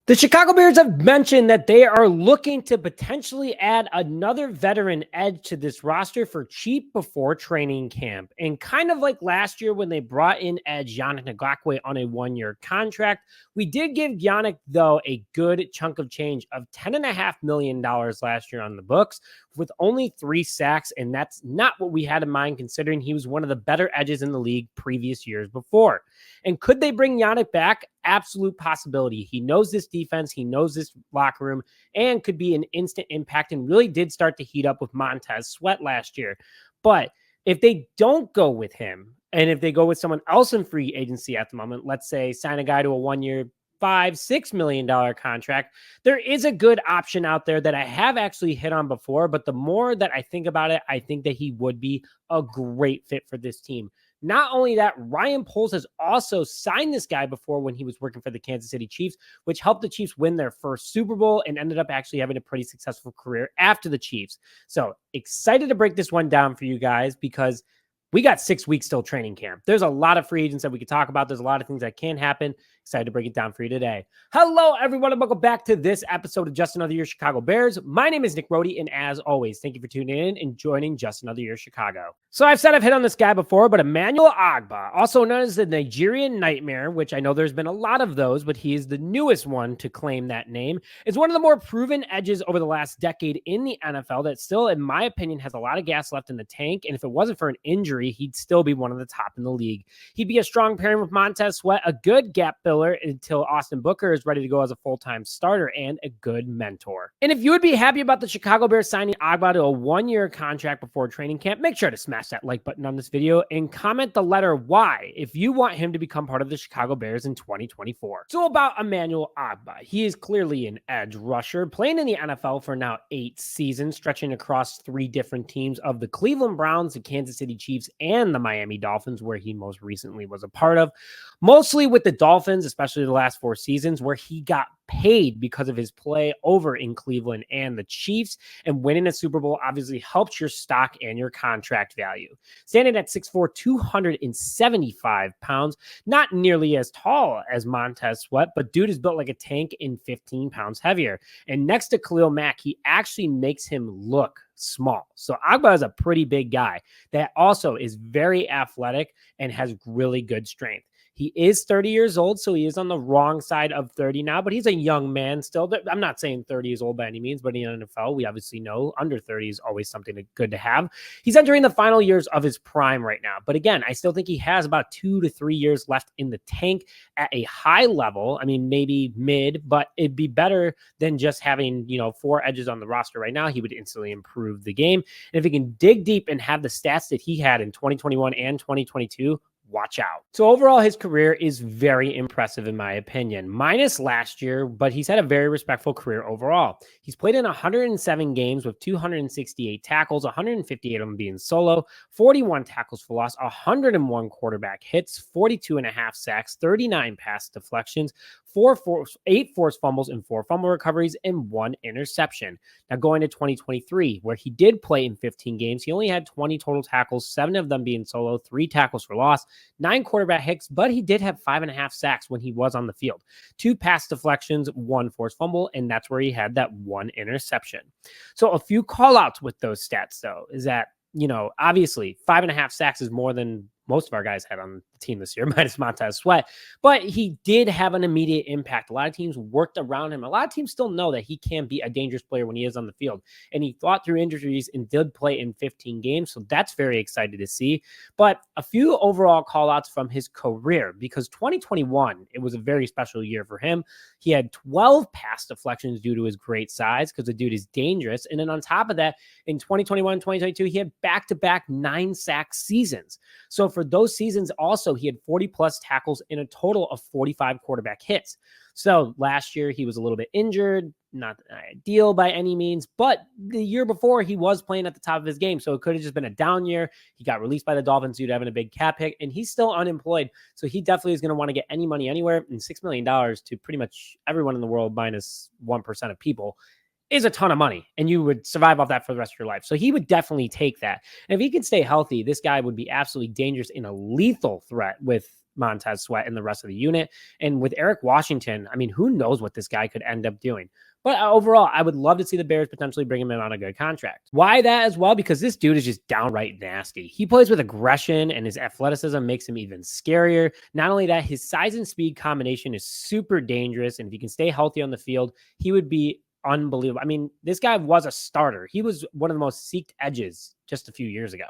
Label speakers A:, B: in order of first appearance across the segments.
A: The Chicago Bears have mentioned that they are looking to potentially add another veteran edge to this roster for cheap before training camp. And kind of like last year when they brought in edge Yannick Ngakoue on a one-year contract, we did give Yannick, though, a good chunk of change of $10.5 million last year on the books with only 3 sacks. And that's not what we had in mind, considering he was one of the better edges in the league previous years before. And could they bring Yannick back? Absolute possibility. He knows this defense, he knows this locker room, and could be an instant impact, and really did start to heat up with Montez Sweat last year. But if they don't go with him, and if they go with someone else in free agency at the moment, let's say sign a guy to a 1-year, $5-6 million contract, there is a good option out there that I have actually hit on before. But the more that I think about it, I think that he would be a great fit for this team. Not only that, Ryan Poles has also signed this guy before when he was working for the Kansas City Chiefs, which helped the Chiefs win their first Super Bowl and ended up actually having a pretty successful career after the Chiefs. So excited to break this one down for you guys because we got 6 weeks till training camp. There's a lot of free agents that we could talk about. There's a lot of things that can happen. Excited to break it down for you today. Hello, everyone, and welcome back to this episode of Just Another Year Chicago Bears. My name is Nick Rohde, and as always, thank you for tuning in and joining Just Another Year Chicago. So I've said I've hit on this guy before, but Emmanuel Ogbah, also known as the Nigerian Nightmare, which I know there's been a lot of those, but he is the newest one to claim that name, is one of the more proven edges over the last decade in the NFL that still, in my opinion, has a lot of gas left in the tank. And if it wasn't for an injury, he'd still be one of the top in the league. He'd be a strong pairing with Montez Sweat, a good gap filler until Austin Booker is ready to go as a full-time starter, and a good mentor. And if you would be happy about the Chicago Bears signing Ogbah to a 1-year contract before training camp, make sure to smash that like button on this video and comment the letter Y if you want him to become part of the Chicago Bears in 2024. So about Emmanuel Ogbah, he is clearly an edge rusher, playing in the NFL for now 8 seasons, stretching across 3 different teams of the Cleveland Browns, the Kansas City Chiefs, and the Miami Dolphins, where he most recently was a part of. Mostly with the Dolphins, especially the last 4 seasons, where he got paid because of his play over in Cleveland and the Chiefs, and winning a Super Bowl obviously helps your stock and your contract value. Standing at 6'4", 275 pounds, not nearly as tall as Montez Sweat, but dude is built like a tank and 15 pounds heavier. And next to Khalil Mack, he actually makes him look small. So Ogbah is a pretty big guy that also is very athletic and has really good strength. He is 30 years old, so he is on the wrong side of 30 now, but he's a young man still. I'm not saying 30 is old by any means, but in the NFL, we obviously know under 30 is always something good to have. He's entering the final years of his prime right now. But again, I still think he has about 2 to 3 years left in the tank at a high level. I mean, maybe mid, but it'd be better than just having, 4 edges on the roster right now. He would instantly improve the game. And if he can dig deep and have the stats that he had in 2021 and 2022, watch out. So overall, his career is very impressive in my opinion, minus last year, but he's had a very respectful career overall. He's played in 107 games with 268 tackles, 158 of them being solo, 41 tackles for loss, 101 quarterback hits, 42.5 sacks, 39 pass deflections, 8 forced fumbles and 4 fumble recoveries, and 1 interception. Now going to 2023, where he did play in 15 games, he only had 20 total tackles, 7 of them being solo, 3 tackles for loss, 9 quarterback hits, but he did have 5.5 sacks when he was on the field, 2 pass deflections, 1 forced fumble, and that's where he had that 1 interception. So a few call outs with those stats though, is that, obviously 5.5 sacks is more than most of our guys had on the team this year, minus Montez Sweat, but he did have an immediate impact. A lot of teams worked around him. A lot of teams still know that he can be a dangerous player when he is on the field, and he fought through injuries and did play in 15 games, so that's very exciting to see. But a few overall call-outs from his career, because 2021, it was a very special year for him. He had 12 pass deflections due to his great size, because the dude is dangerous, and then on top of that, in 2021, 2022, he had back-to-back 9-sack seasons. So for those seasons also, he had 40 plus tackles in a total of 45 quarterback hits. So last year he was a little bit injured, not ideal by any means, but the year before he was playing at the top of his game. So it could have just been a down year. He got released by the Dolphins due to having a big cap hit, and he's still unemployed. So he definitely is going to want to get any money anywhere. And $6 million to pretty much everyone in the world minus 1% of people is a ton of money, and you would survive off that for the rest of your life. So he would definitely take that. And if he can stay healthy, this guy would be absolutely dangerous and a lethal threat with Montez Sweat and the rest of the unit. And with Eric Washington, I mean, who knows what this guy could end up doing. But overall, I would love to see the Bears potentially bring him in on a good contract. Why that as well? Because this dude is just downright nasty. He plays with aggression, and his athleticism makes him even scarier. Not only that, his size and speed combination is super dangerous. And if he can stay healthy on the field, he would be unbelievable. I mean, this guy was a starter. He was one of the most seeked edges just a few years ago.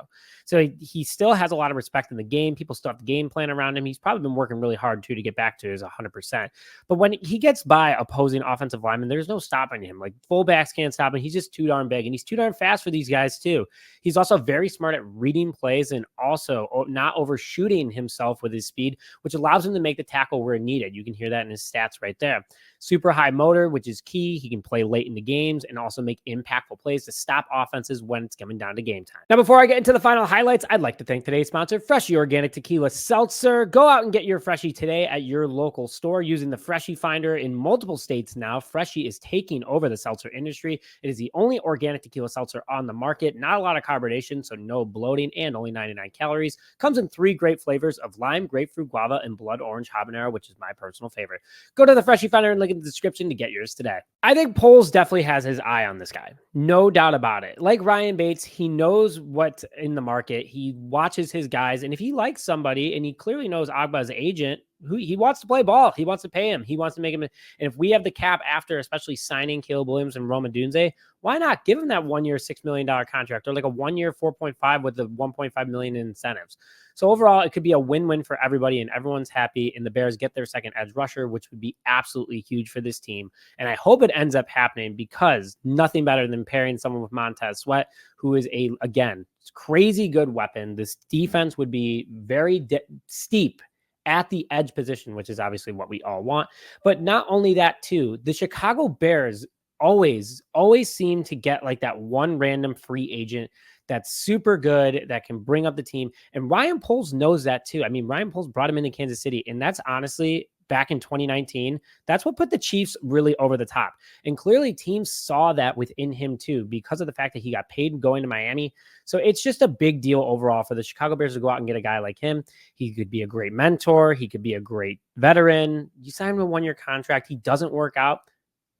A: So he still has a lot of respect in the game. People still have the game plan around him. He's probably been working really hard too to get back to his 100%. But when he gets by opposing offensive linemen, there's no stopping him. Like fullbacks can't stop him. He's just too darn big, and he's too darn fast for these guys too. He's also very smart at reading plays and also not overshooting himself with his speed, which allows him to make the tackle where needed. You can hear that in his stats right there. Super high motor, which is key. He can play late in the games and also make impactful plays to stop offenses when it's coming down to game time. Now, before I get into the final highlights, I'd like to thank today's sponsor, Freshie Organic Tequila Seltzer. Go out and get your Freshie today at your local store using the Freshie Finder in multiple states now. Freshie is taking over the seltzer industry. It is the only organic tequila seltzer on the market. Not a lot of carbonation, so no bloating, and only 99 calories. Comes in 3 great flavors of lime, grapefruit, guava, and blood orange habanero, which is my personal favorite. Go to the Freshie Finder and link in the description to get yours today. I think Poles definitely has his eye on this guy. No doubt about it. Like Ryan Bates, he knows what's in the market. He watches his guys, and if he likes somebody, and he clearly knows Ogbah's agent, who he wants to play ball. He wants to pay him. He wants to make him. And if we have the cap after, especially signing Caleb Williams and Roma Dunze, why not give him that 1 year, $6 million contract, or like a 1 year, 4.5 with the 1.5 million in incentives? So overall, it could be a win-win for everybody, and everyone's happy, and the Bears get their second edge rusher, which would be absolutely huge for this team. And I hope it ends up happening, because nothing better than pairing someone with Montez Sweat, who is again, crazy good weapon. This defense would be very steep at the edge position, which is obviously what we all want. But not only that too, the Chicago Bears always seem to get like that one random free agent that's super good, that can bring up the team. And Ryan Poles knows that too. I mean, Ryan Poles brought him into Kansas City, and that's honestly, back in 2019, that's what put the Chiefs really over the top. And clearly teams saw that within him too, because of the fact that he got paid going to Miami. So it's just a big deal overall for the Chicago Bears to go out and get a guy like him. He could be a great mentor. He could be a great veteran. You sign him a 1 year contract. He doesn't work out,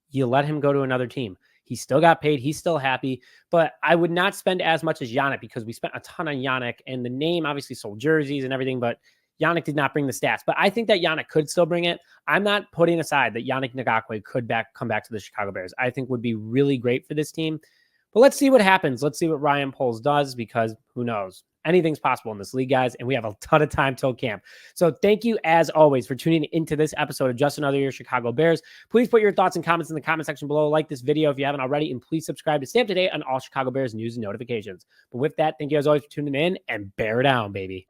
A: you let him go to another team. He still got paid. He's still happy. But I would not spend as much as Yannick, because we spent a ton on Yannick, and the name obviously sold jerseys and everything, but Yannick did not bring the stats. But I think that Yannick could still bring it. I'm not putting aside that Yannick Ngakoue could come back to the Chicago Bears. I think would be really great for this team. But let's see what happens. Let's see what Ryan Poles does, because who knows? Anything's possible in this league, guys, and we have a ton of time till camp. So thank you, as always, for tuning into this episode of Just Another Year Chicago Bears. Please put your thoughts and comments in the comment section below. Like this video if you haven't already, and please subscribe to stay up to date on all Chicago Bears news and notifications. But with that, thank you as always for tuning in, and bear down, baby.